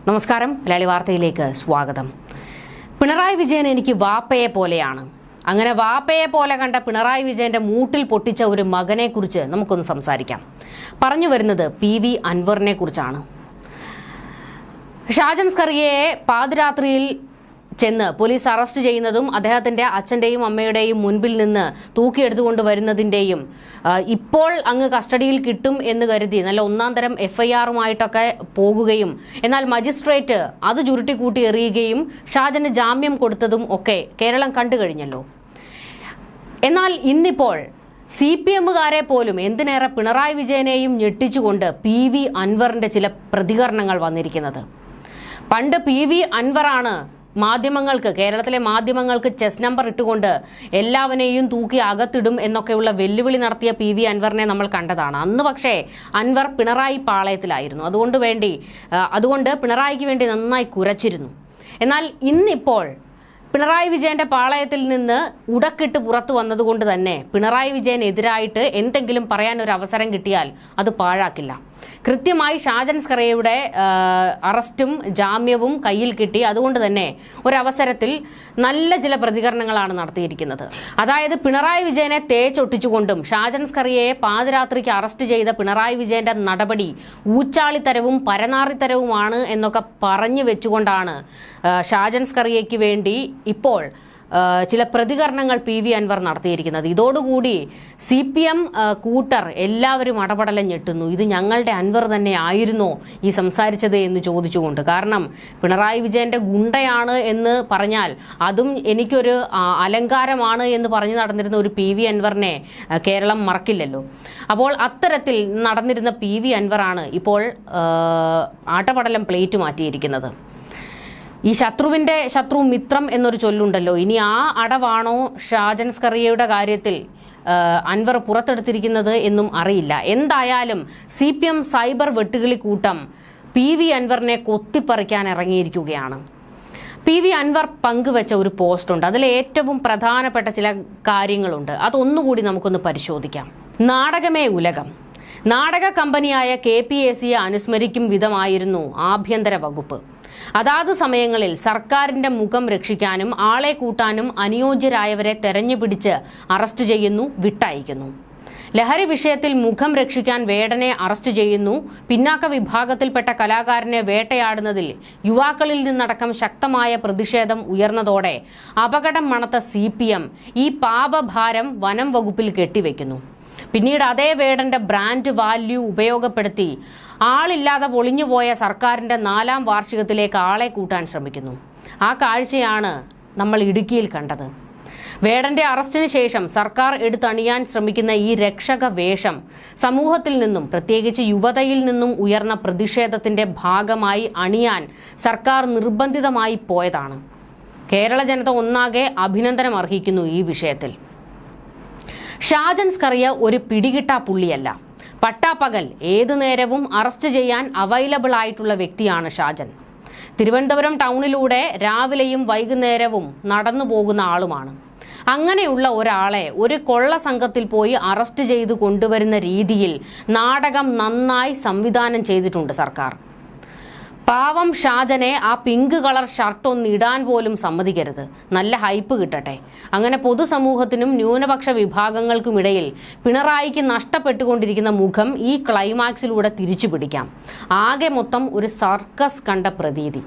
നമസ്കാരം. മലയാളി വാർത്തയിലേക്ക് സ്വാഗതം. പിണറായി വിജയൻ എനിക്ക് വാപ്പയെ പോലെയാണ്. അങ്ങനെ വാപ്പയെ പോലെ കണ്ട പിണറായി വിജയന്റെ മൂട്ടിൽ പൊട്ടിച്ച ഒരു മകനെ കുറിച്ച് നമുക്കൊന്ന് സംസാരിക്കാം. പറഞ്ഞു വരുന്നത് PV അൻവറിനെ കുറിച്ചാണ്. ഷാജൻ സ്കറിയയെ പാതിരാത്രിയിൽ ചെന്ന് പോലീസ് അറസ്റ്റ് ചെയ്യുന്നതും അദ്ദേഹത്തിന്റെ അച്ഛന്റെയും അമ്മയുടെയും മുൻപിൽ നിന്ന് തൂക്കിയെടുത്തുകൊണ്ട് വരുന്നതിന്റെയും ഇപ്പോൾ അങ്ങ് കസ്റ്റഡിയിൽ കിട്ടും എന്ന് കരുതി നല്ല ഒന്നാം തരം FIR-ഉമായിട്ടൊക്കെ പോകുകയും എന്നാൽ മജിസ്ട്രേറ്റ് അത് ചുരുട്ടിക്കൂട്ടി എറിയുകയും ഷാജന് ജാമ്യം കൊടുത്തതും ഒക്കെ കേരളം കണ്ടു കഴിഞ്ഞല്ലോ. എന്നാൽ ഇന്നിപ്പോൾ CPM-കാരെ പോലും എന്തിനേറെ പിണറായി വിജയനെയും ഞെട്ടിച്ചുകൊണ്ട് PV അൻവറിന്റെ ചില പ്രതികരണങ്ങൾ വന്നിരിക്കുന്നത്. പണ്ട് PV അൻവറാണ് മാധ്യമങ്ങൾക്ക്, കേരളത്തിലെ മാധ്യമങ്ങൾക്ക് ചെസ് നമ്പർ ഇട്ടുകൊണ്ട് എല്ലാവരെയും തൂക്കി അകത്തിടും എന്നൊക്കെയുള്ള വെല്ലുവിളി നടത്തിയ PV അൻവറിനെ നമ്മൾ കണ്ടതാണ്. അന്ന് പക്ഷേ അൻവർ പിണറായി പാളയത്തിലായിരുന്നു. അതുകൊണ്ട് പിണറായിക്ക് വേണ്ടി നന്നായി കുരച്ചിരുന്നു. എന്നാൽ ഇന്നിപ്പോൾ പിണറായി വിജയന്റെ പാളയത്തിൽ നിന്ന് ഉടക്കിട്ട് പുറത്തു വന്നതുകൊണ്ട് തന്നെ പിണറായി വിജയനെതിരായിട്ട് എന്തെങ്കിലും പറയാൻ ഒരു അവസരം കിട്ടിയാൽ അത് പാഴാക്കില്ല. കൃത്യമായി ഷാജൻ സ്കറിയയുടെ അറസ്റ്റും ജാമ്യവും കയ്യിൽ കിട്ടി. അതുകൊണ്ട് തന്നെ ഒരവസരത്തിൽ നല്ല ചില പ്രതികരണങ്ങളാണ് നടത്തിയിരിക്കുന്നത്. അതായത് പിണറായി വിജയനെ തേച്ചൊട്ടിച്ചുകൊണ്ടും ഷാജൻ സ്കറിയയെ പാതിരാത്രിക്ക് അറസ്റ്റ് ചെയ്ത പിണറായി വിജയന്റെ നടപടി ഊച്ചാളിത്തരവും പരനാറിത്തരവുമാണ് എന്നൊക്കെ പറഞ്ഞു വെച്ചുകൊണ്ടാണ് ഷാജൻ സ്കറിയയ്ക്ക് വേണ്ടി ഇപ്പോൾ ചില പ്രതികരണങ്ങൾ PV അൻവർ നടത്തിയിരിക്കുന്നത്. ഇതോടുകൂടി CPM കൂട്ടർ എല്ലാവരും അടപടലം ഞെട്ടുന്നു. ഇത് ഞങ്ങളുടെ അൻവർ തന്നെ ആയിരുന്നോ ഈ സംസാരിച്ചത് എന്ന് ചോദിച്ചുകൊണ്ട്. കാരണം പിണറായി വിജയന്റെ ഗുണ്ടയാണ് എന്ന് പറഞ്ഞാൽ അതും എനിക്കൊരു അലങ്കാരമാണ് എന്ന് പറഞ്ഞു നടന്നിരുന്ന ഒരു PV അൻവറിനെ കേരളം മറക്കില്ലല്ലോ. അപ്പോൾ അത്തരത്തിൽ നടന്നിരുന്ന PV അൻവറാണ് ഇപ്പോൾ ആട്ടപടലം പ്ലേറ്റ് മാറ്റിയിരിക്കുന്നത്. ഈ ശത്രുവിന്റെ ശത്രു മിത്രം എന്നൊരു ചൊല്ലുണ്ടല്ലോ. ഇനി ആ അടവാണോ ഷാജൻ സ്കറിയയുടെ കാര്യത്തിൽ അൻവർ പുറത്തെടുത്തിരിക്കുന്നത് എന്നും അറിയില്ല. എന്തായാലും CPM സൈബർ വെട്ടുകിളി കൂട്ടം PV അൻവറിനെ കൊത്തിപ്പറിക്കാൻ ഇറങ്ങിയിരിക്കുകയാണ്. PV അൻവർ പങ്കുവെച്ച ഒരു പോസ്റ്റ് ഉണ്ട്. അതിൽ ഏറ്റവും പ്രധാനപ്പെട്ട ചില കാര്യങ്ങളുണ്ട്. അതൊന്നുകൂടി നമുക്കൊന്ന് പരിശോധിക്കാം. നാടകമേ ഉലകം. നാടക കമ്പനിയായ KPACയെ അനുസ്മരിക്കും വിധമായിരുന്നു ആഭ്യന്തര വകുപ്പ്. അതാത് സമയങ്ങളിൽ സർക്കാരിന്റെ മുഖം രക്ഷിക്കാനും ആളെ കൂട്ടാനും അനുയോജ്യരായവരെ തെരഞ്ഞുപിടിച്ച് അറസ്റ്റ് ചെയ്യുന്നു, വിട്ടയക്കുന്നു. ലഹരി വിഷയത്തിൽ മുഖം രക്ഷിക്കാൻ വേടനെ അറസ്റ്റ് ചെയ്യുന്നു. പിന്നാക്ക വിഭാഗത്തിൽപ്പെട്ട കലാകാരനെ വേട്ടയാടുന്നതിൽ യുവാക്കളിൽ നിന്നടക്കം ശക്തമായ പ്രതിഷേധം ഉയർന്നതോടെ അപകടം മണത്ത CPM ഈ പാപഭാരം വനം വകുപ്പിൽ കെട്ടിവെക്കുന്നു. പിന്നീട് അതേ വേടന്റെ ബ്രാൻഡ് വാല്യൂ ഉപയോഗപ്പെടുത്തി ആളില്ലാതെ പൊളിഞ്ഞുപോയ സർക്കാരിന്റെ 4ാം വാർഷികത്തിലേക്ക് ആളെ കൂട്ടാൻ ശ്രമിക്കുന്നു. ആ കാഴ്ചയാണ് നമ്മൾ ഇടുക്കിയിൽ കണ്ടത്. വേടന്റെ അറസ്റ്റിന് ശേഷം സർക്കാർ എടുത്തണിയാൻ ശ്രമിക്കുന്ന ഈ രക്ഷക വേഷം സമൂഹത്തിൽ നിന്നും, പ്രത്യേകിച്ച് യുവതയിൽ നിന്നും ഉയർന്ന പ്രതിഷേധത്തിന്റെ ഭാഗമായി അണിയാൻ സർക്കാർ നിർബന്ധിതമായി പോയതാണ്. കേരള ജനത ഒന്നാകെ അഭിനന്ദനം അർഹിക്കുന്നു ഈ വിഷയത്തിൽ. ഷാജൻ സ്കറിയ ഒരു പിടികിട്ടാ പുള്ളിയല്ല. പട്ടാപ്പകൽ ഏതു നേരവും അറസ്റ്റ് ചെയ്യാൻ അവൈലബിൾ ആയിട്ടുള്ള വ്യക്തിയാണ് ഷാജൻ. തിരുവനന്തപുരം ടൗണിലൂടെ രാവിലെയും വൈകുന്നേരവും നടന്നു പോകുന്ന ആളുമാണ്. അങ്ങനെയുള്ള ഒരാളെ ഒരു കൊള്ള സംഘത്തിൽ പോയി അറസ്റ്റ് ചെയ്ത് കൊണ്ടുവരുന്ന രീതിയിൽ നാടകം നന്നായി സംവിധാനം ചെയ്തിട്ടുണ്ട് സർക്കാർ. പാവം ഷാജനെ ആ പിങ്ക് കളർ ഷർട്ട് ഒന്ന് ഇടാൻ പോലും സമ്മതിക്കരുത്. നല്ല ഹൈപ്പ് കിട്ടട്ടെ. അങ്ങനെ പൊതുസമൂഹത്തിനും ന്യൂനപക്ഷ വിഭാഗങ്ങൾക്കുമിടയിൽ പിണറായിക്ക് നഷ്ടപ്പെട്ടുകൊണ്ടിരിക്കുന്ന മുഖം ഈ ക്ലൈമാക്സിലൂടെ തിരിച്ചു പിടിക്കാം. ആകെ മൊത്തം ഒരു സർക്കസ് കണ്ട പ്രതീതി.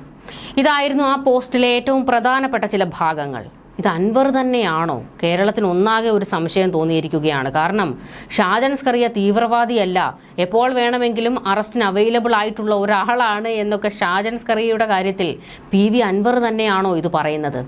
ഇതായിരുന്നു ആ പോസ്റ്റിലെ ഏറ്റവും പ്രധാനപ്പെട്ട ചില ഭാഗങ്ങൾ. ഇത് അൻവർ തന്നെയാണോ? കേരളത്തിന് ഒന്നാകെ ഒരു സംശയം തോന്നിയിരിക്കുകയാണ്. കാരണം ഷാജൻ സ്കറിയ തീവ്രവാദിയല്ല, എപ്പോൾ വേണമെങ്കിലും അറസ്റ്റിന് അവൈലബിൾ ആയിട്ടുള്ള ഒരാളാണ് എന്നൊക്കെ ഷാജൻ സ്കറിയയുടെ കാര്യത്തിൽ PV അൻവർ തന്നെയാണോ ഇത് പറയുന്നത്?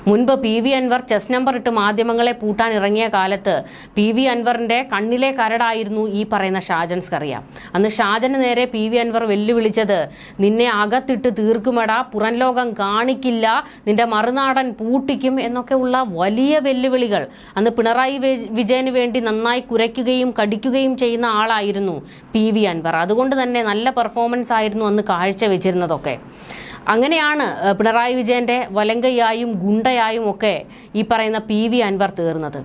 മുൻപ് PV അൻവർ ചെസ് നമ്പർ ഇട്ട് മാധ്യമങ്ങളെ പൂട്ടാൻ ഇറങ്ങിയ കാലത്ത് PV അൻവറിന്റെ കണ്ണിലെ കരടായിരുന്നു ഈ പറയുന്ന ഷാജൻ സ്കറിയ. അന്ന് ഷാജന് നേരെ PV അൻവർ വെല്ലുവിളിച്ചത്, നിന്നെ അകത്തിട്ട് തീർക്കുമെടാ, പുറം ലോകം കാണിക്കില്ല, നിന്റെ മറുനാടൻ പൂട്ടിക്കും എന്നൊക്കെയുള്ള വലിയ വെല്ലുവിളികൾ അന്ന് പിണറായി വിജയന് വേണ്ടി നന്നായി കുരയ്ക്കുകയും കടിക്കുകയും ചെയ്യുന്ന ആളായിരുന്നു PV അൻവർ. അതുകൊണ്ട് തന്നെ നല്ല പെർഫോമൻസ് ആയിരുന്നു അന്ന് കാഴ്ചവെച്ചിരുന്നതൊക്കെ. അങ്ങനെയാണ് പിണറായി വിജയന്റെ വലങ്കയായും ഗുണ്ടയായും ഒക്കെ ഈ പറയുന്ന PV അൻവർ തീർന്നത്.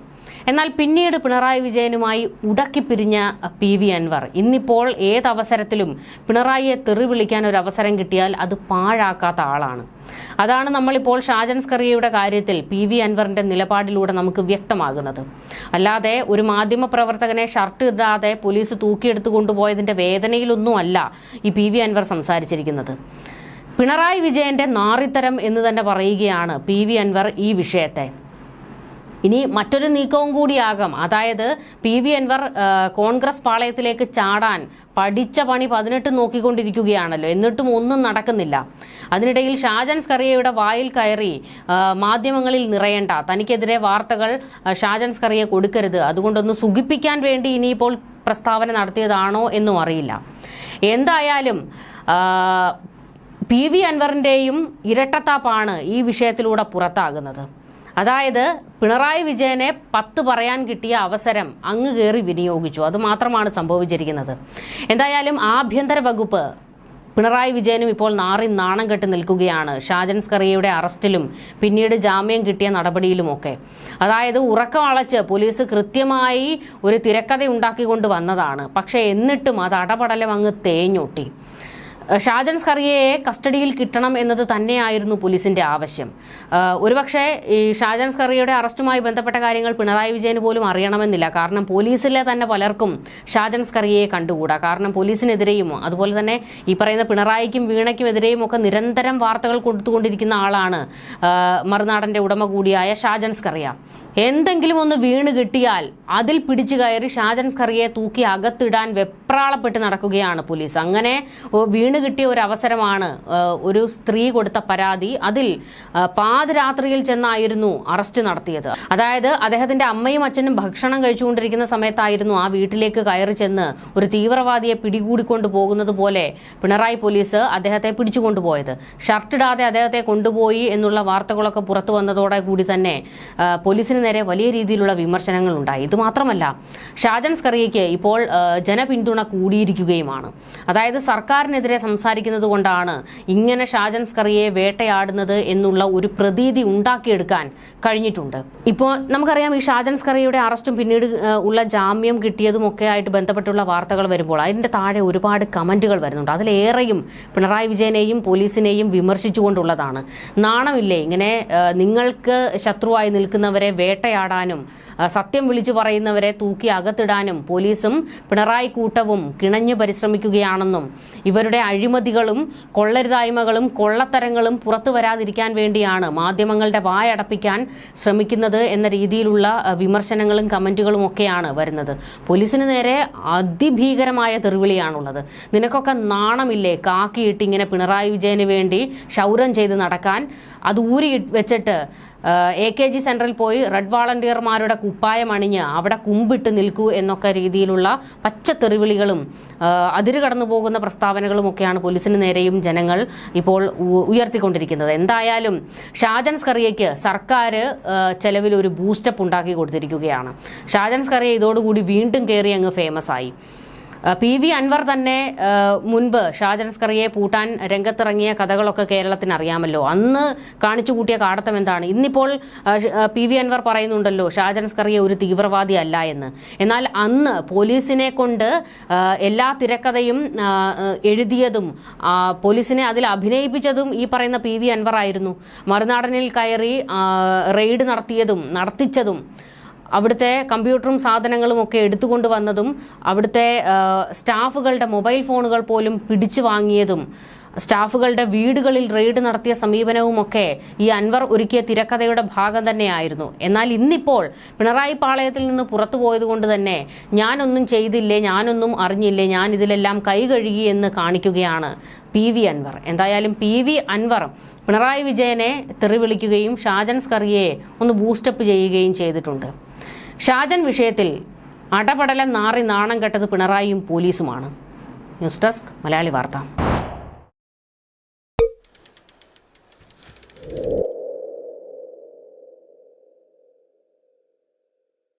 എന്നാൽ പിന്നീട് പിണറായി വിജയനുമായി ഉടക്കിപ്പിരിഞ്ഞ PV അൻവർ ഇന്നിപ്പോൾ ഏതവസരത്തിലും പിണറായിയെ തെറി വിളിക്കാൻ ഒരു അവസരം കിട്ടിയാൽ അത് പാഴാക്കാത്ത ആളാണ്. അതാണ് നമ്മളിപ്പോൾ ഷാജൻ സ്കറിയയുടെ കാര്യത്തിൽ PV അൻവറിന്റെ നിലപാടിലൂടെ നമുക്ക് വ്യക്തമാകുന്നത്. അല്ലാതെ ഒരു മാധ്യമ പ്രവർത്തകനെ ഷർട്ട് ഇടാതെ പോലീസ് തൂക്കിയെടുത്തു കൊണ്ടുപോയതിന്റെ വേദനയിലൊന്നുമല്ല ഈ PV അൻവർ സംസാരിച്ചിരിക്കുന്നത്. പിണറായി വിജയന്റെ നാറിത്തരം എന്ന് തന്നെ പറയുകയാണ് PV അൻവർ ഈ വിഷയത്തെ. ഇനി മറ്റൊരു നീക്കവും കൂടിയാകാം. അതായത് PV അൻവർ കോൺഗ്രസ് പാളയത്തിലേക്ക് ചാടാൻ പഠിച്ച പണി 18 നോക്കിക്കൊണ്ടിരിക്കുകയാണല്ലോ, എന്നിട്ടും ഒന്നും നടക്കുന്നില്ല. അതിനിടയിൽ ഷാജൻ സ്കറിയയുടെ വായിൽ കയറി മാധ്യമങ്ങളിൽ നിറയേണ്ട, തനിക്കെതിരെ വാർത്തകൾ ഷാജൻ സ്കറിയ കൊടുക്കരുത്, അതുകൊണ്ടൊന്ന് സുഖിപ്പിക്കാൻ വേണ്ടി ഇനിയിപ്പോൾ പ്രസ്താവന നടത്തിയതാണോ എന്നും അറിയില്ല. എന്തായാലും PV അൻവറിൻ്റെയും ഇരട്ടത്താപ്പാണ് ഈ വിഷയത്തിലൂടെ പുറത്താകുന്നത്. അതായത് പിണറായി വിജയനെ 10 പറയാൻ കിട്ടിയ അവസരം അങ്ങ് കയറി വിനിയോഗിച്ചു. അത് മാത്രമാണ് സംഭവിച്ചിരിക്കുന്നത്. എന്തായാലും ആഭ്യന്തര വകുപ്പ് പിണറായി വിജയനും ഇപ്പോൾ നാണം കെട്ട് നിൽക്കുകയാണ് ഷാജൻ സ്കറിയയുടെ അറസ്റ്റിലും പിന്നീട് ജാമ്യം കിട്ടിയ നടപടിയിലുമൊക്കെ. അതായത് ഉറക്കം അളച്ച് പോലീസ് കൃത്യമായി ഒരു തിരക്കഥ ഉണ്ടാക്കിക്കൊണ്ട് വന്നതാണ്. പക്ഷേ എന്നിട്ടും അത് അടപടലം അങ്ങ് തേഞ്ഞൊട്ടി. ഷാജൻ സ്കറിയയെ കസ്റ്റഡിയിൽ കിട്ടണം എന്നത് തന്നെയായിരുന്നു പോലീസിന്റെ ആവശ്യം. ഒരുപക്ഷെ ഈ ഷാജൻ സ്കറിയയുടെ അറസ്റ്റുമായി ബന്ധപ്പെട്ട കാര്യങ്ങൾ പിണറായി വിജയന് പോലും അറിയണമെന്നില്ല. കാരണം പോലീസിലെ തന്നെ പലർക്കും ഷാജൻ സ്കറിയയെ കണ്ടുകൂടാ. കാരണം പോലീസിനെതിരെയും അതുപോലെ തന്നെ ഈ പറയുന്ന പിണറായിക്കും വീണയ്ക്കും എതിരെയും ഒക്കെ നിരന്തരം വാർത്തകൾ കൊടുത്തുകൊണ്ടിരിക്കുന്ന ആളാണ് മറുനാടന്റെ ഉടമ കൂടിയായ ഷാജൻ സ്കറിയ. എന്തെങ്കിലും ഒന്ന് വീണ് കിട്ടിയാൽ അതിൽ പിടിച്ചു കയറി ഷാജൻ സ്കറിയയെ തൂക്കി അകത്തിടാൻ വെപ്രാളപ്പെട്ട് നടക്കുകയാണ് പോലീസ്. അങ്ങനെ വീണ് കിട്ടിയ ഒരു അവസരമാണ് ഒരു സ്ത്രീ കൊടുത്ത പരാതി. അതിൽ പാതിരാത്രിയിൽ ചെന്നായിരുന്നു അറസ്റ്റ് നടത്തിയത്. അതായത് അദ്ദേഹത്തിന്റെ അമ്മയും അച്ഛനും ഭക്ഷണം കഴിച്ചുകൊണ്ടിരിക്കുന്ന സമയത്തായിരുന്നു ആ വീട്ടിലേക്ക് കയറി ചെന്ന് ഒരു തീവ്രവാദിയെ പിടികൂടിക്കൊണ്ടു പോകുന്നത് പോലെ പിണറായി പോലീസ് അദ്ദേഹത്തെ പിടിച്ചുകൊണ്ടുപോയത്. ഷർട്ടിടാതെ അദ്ദേഹത്തെ കൊണ്ടുപോയി എന്നുള്ള വാർത്തകളൊക്കെ പുറത്തു വന്നതോടെ കൂടി തന്നെ പോലീസിന് നേരെ വലിയ രീതിയിലുള്ള വിമർശനങ്ങൾ ഉണ്ടായി. ഇതുമാത്രമല്ല, ഷാജൻ സ്കറിയയ്ക്ക് ഇപ്പോൾ ജനപിന്തുണ കൂടിയിരിക്കുകയുമാണ്. അതായത് സർക്കാരിനെതിരെ സംസാരിക്കുന്നത് കൊണ്ടാണ് ഇങ്ങനെ ഷാജൻ സ്കറിയയെ വേട്ടയാടുന്നത് എന്നുള്ള ഒരു പ്രതീതി ഉണ്ടാക്കിയെടുക്കാൻ കഴിഞ്ഞിട്ടുണ്ട്. ഇപ്പോൾ നമുക്കറിയാം, ഈ ഷാജൻ സ്കറിയയുടെ അറസ്റ്റും പിന്നീട് ഉള്ള ജാമ്യം കിട്ടിയതും ഒക്കെ ആയിട്ട് ബന്ധപ്പെട്ടുള്ള വാർത്തകൾ വരുമ്പോൾ അതിന്റെ താഴെ ഒരുപാട് കമന്റുകൾ വരുന്നുണ്ട്. അതിലേറെയും പിണറായി വിജയനെയും പോലീസിനെയും വിമർശിച്ചുകൊണ്ടുള്ളതാണ്. നാണമില്ലേ ഇങ്ങനെ നിങ്ങൾക്ക് ശത്രുവായി നിൽക്കുന്നവരെ വേട്ടയാടാനും സത്യം വിളിച്ചു പറയുന്നവരെ തൂക്കി അകത്തിടാനും പോലീസും പിണറായി കൂട്ടവും കിണഞ്ഞു പരിശ്രമിക്കുകയാണെന്നും ഇവരുടെ അഴിമതികളും കൊള്ളരുതായ്മകളും കൊള്ളത്തരങ്ങളും പുറത്തു വരാതിരിക്കാൻ വേണ്ടിയാണ് മാധ്യമങ്ങളുടെ വായടപ്പിക്കാൻ ശ്രമിക്കുന്നത് എന്ന രീതിയിലുള്ള വിമർശനങ്ങളും കമന്റുകളും ഒക്കെയാണ് വരുന്നത്. പോലീസിന് നേരെ അതിഭീകരമായ തെറിവിളിയാണുള്ളത്. നിനക്കൊക്കെ നാണമില്ലേ കാക്കിയിട്ട് ഇങ്ങനെ പിണറായി വിജയന് വേണ്ടി ക്ഷൗരം ചെയ്ത് നടക്കാൻ? അത് ഊരി വെച്ചിട്ട് AKG സെന്ററിൽ പോയി റെഡ് വാളണ്ടിയർമാരുടെ കുപ്പായം അണിഞ്ഞ് അവിടെ കുമ്പിട്ട് നിൽക്കൂ എന്നൊക്കെ രീതിയിലുള്ള പച്ചത്തെറിവിളികളും അതിര് കടന്നു പോകുന്ന പ്രസ്താവനകളും ഒക്കെയാണ് പോലീസിന് നേരെയും ജനങ്ങൾ ഇപ്പോൾ ഉയർത്തിക്കൊണ്ടിരിക്കുന്നത്. എന്തായാലും ഷാജൻ സ്കറിയയ്ക്ക് സർക്കാർ ചെലവിൽ ഒരു ബൂസ്റ്റപ്പ് ഉണ്ടാക്കി കൊടുത്തിരിക്കുകയാണ്. ഷാജൻ സ്കറിയ ഇതോടുകൂടി വീണ്ടും കയറി അങ്ങ് ഫേമസ് ആയി. PV അൻവർ തന്നെ മുൻപ് ഷാജൻ സ്കറിയയെ പൂട്ടാൻ രംഗത്തിറങ്ങിയ കഥകളൊക്കെ കേരളത്തിന് അറിയാമല്ലോ. അന്ന് കാണിച്ചു കൂട്ടിയ കാടത്തം എന്താണ്? ഇന്നിപ്പോൾ PV അൻവർ പറയുന്നുണ്ടല്ലോ ഷാജൻ സ്കറിയ ഒരു തീവ്രവാദി അല്ല എന്ന്. എന്നാൽ അന്ന് പോലീസിനെ കൊണ്ട് എല്ലാ തിരക്കഥയും എഴുതിയതും പോലീസിനെ അതിൽ അഭിനയിപ്പിച്ചതും ഈ പറയുന്ന PV അൻവർ ആയിരുന്നു. മറുനാടനിൽ കയറി റെയ്ഡ് നടത്തിച്ചതും അവിടുത്തെ കമ്പ്യൂട്ടറും സാധനങ്ങളും ഒക്കെ എടുത്തുകൊണ്ട് വന്നതും അവിടുത്തെ സ്റ്റാഫുകളുടെ മൊബൈൽ ഫോണുകൾ പോലും പിടിച്ചു വാങ്ങിയതും സ്റ്റാഫുകളുടെ വീടുകളിൽ റെയ്ഡ് നടത്തിയ സമീപനവുമൊക്കെ ഈ അൻവർ ഒരുക്കിയ തിരക്കഥയുടെ ഭാഗം തന്നെയായിരുന്നു. എന്നാൽ ഇന്നിപ്പോൾ പിണറായി പാളയത്തിൽ നിന്ന് പുറത്തു പോയത് കൊണ്ട് തന്നെ ഞാനൊന്നും ചെയ്തില്ലേ, ഞാനൊന്നും അറിഞ്ഞില്ലേ, ഞാൻ ഇതിലെല്ലാം കൈ കഴുകി എന്ന് കാണിക്കുകയാണ് PV അൻവർ. എന്തായാലും PV അൻവർ പിണറായി വിജയനെ തെറിവിളിക്കുകയും ഷാജൻ സ്കറിയയെ ഒന്ന് ബൂസ്റ്റപ്പ് ചെയ്യുകയും ചെയ്തിട്ടുണ്ട്. ഷാജൻ വിഷയത്തിൽ അടപടലം നാണം കെട്ടത് പിണറായിയും പോലീസുമാണ്. ന്യൂസ് ഡെസ്ക് മലയാളി വാർത്ത.